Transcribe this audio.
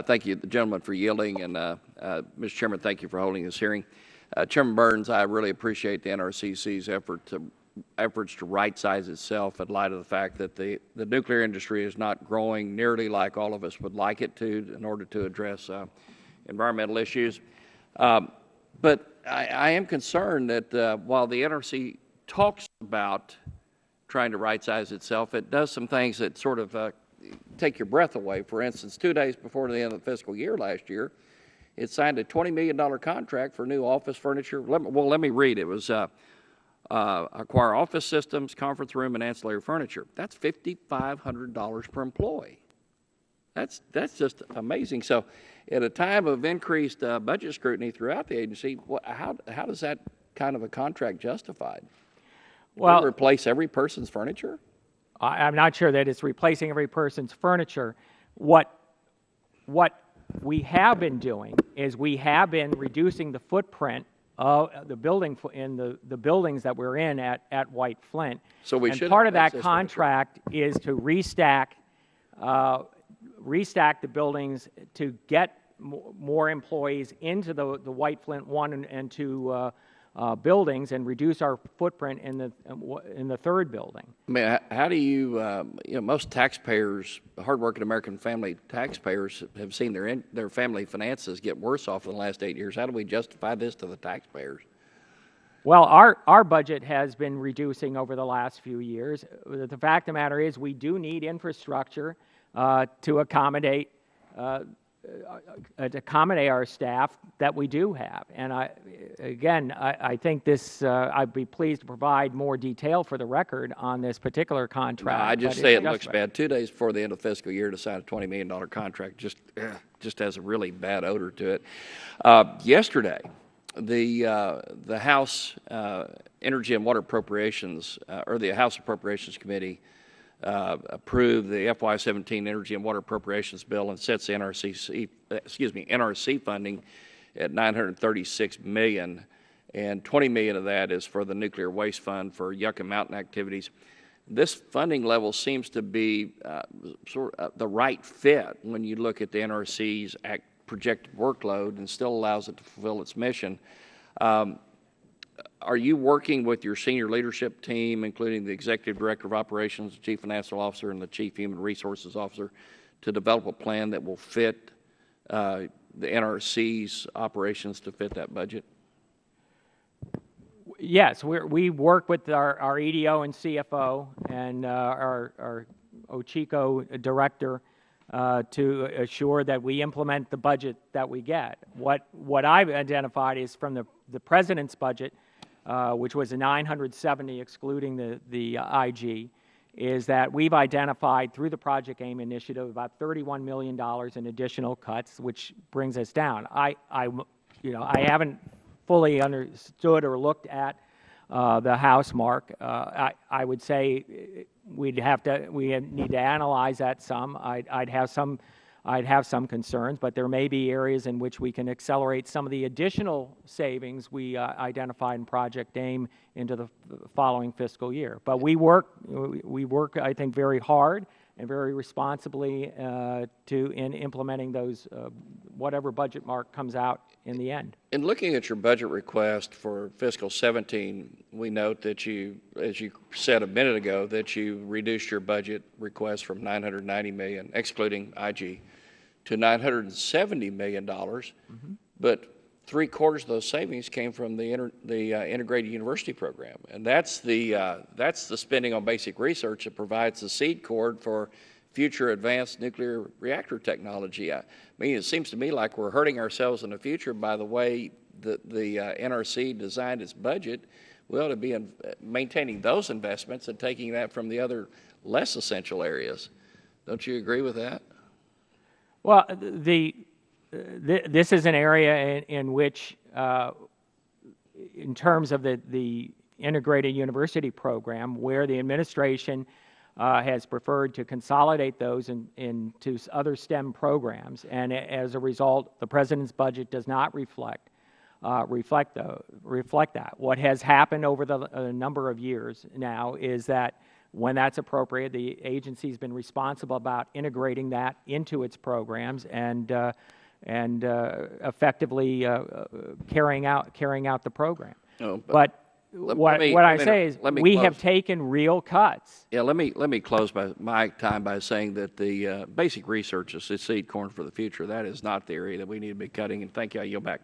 Thank you, the gentleman, for yielding, and Mr. Chairman, thank you for holding this hearing. Chairman Burns, I really appreciate the NRCC's efforts to right-size itself in light of the fact that the nuclear industry is not growing nearly like all of us would like it to in order to address environmental issues. But I am concerned that while the NRC talks about trying to right-size itself, it does some things that sort of take your breath away. For instance, 2 days before the end of the fiscal year last year, it signed a $20 million contract for new office furniture. Let me read. It was acquire office systems, conference room, and ancillary furniture. That's $5,500 per employee. That's just amazing. So at a time of increased budget scrutiny throughout the agency, how does that kind of a contract justified? Well, will it replace every person's furniture? I'm not sure that it's replacing every person's furniture. What we have been doing is we have been reducing the footprint of the building in the buildings that we're in at White Flint. So we and part of that contract is to restack the buildings to get more employees into the White Flint 1 and 2 buildings and reduce our footprint in the third building. I mean, how do you know, most taxpayers, hardworking American family taxpayers, have seen their family finances get worse off in the last 8 years. How do we justify this to the taxpayers? Well, our budget has been reducing over the last few years. The fact of the matter is we do need infrastructure to accommodate our staff that we do have. And I think this, I'd be pleased to provide more detail for the record on this particular contract. No, I just say it looks bad. 2 days before the end of the fiscal year to sign a $20 million contract just has a really bad odor to it. Yesterday, the House Energy and Water Appropriations, or the House Appropriations Committee, approved the FY17 Energy and Water Appropriations Bill and sets the NRC funding at $936 million, and $20 million of that is for the Nuclear Waste Fund for Yucca Mountain activities. This funding level seems to be sort of the right fit when you look at the NRC's projected workload and still allows it to fulfill its mission. Are you working with your senior leadership team, including the Executive Director of Operations, the Chief Financial Officer, and the Chief Human Resources Officer, to develop a plan that will fit the NRC's operations to fit that budget? Yes, we work with our EDO and CFO and our OCHICO director to assure that we implement the budget that we get. What I've identified is from the President's budget, which was a 970 excluding the IG, is that we've identified through the Project AIM initiative about $31 million in additional cuts, which brings us down. I haven't fully understood or looked at the House mark. I would say we need to analyze that some. I'd have some concerns, but there may be areas in which we can accelerate some of the additional savings we identified in Project AIM into the following fiscal year. But we work, I think, very hard and very responsibly in implementing those, whatever budget mark comes out in the end. In looking at your budget request for fiscal 17, we note that you, as you said a minute ago, that you reduced your budget request from $990 million, excluding IG, to $970 million, but 3/4 of those savings came from the integrated university program, and that's the spending on basic research that provides the seed cord for future advanced nuclear reactor technology. I mean, it seems to me like we're hurting ourselves in the future by the way the NRC designed its budget. We ought to be maintaining those investments and taking that from the other less essential areas. Don't you agree with that? Well, this is an area in which, in terms of the integrated university program, where the administration has preferred to consolidate those into other STEM programs, and as a result, the President's budget does not reflect that. What has happened over a number of years now is that when that's appropriate. The agency's been responsible about integrating that into its programs and effectively carrying out the program. Oh, but what I say is we have taken real cuts. Yeah, let me close my time by saying that the basic research is seed corn for the future. That is not the area that we need to be cutting. And thank you. I yield back.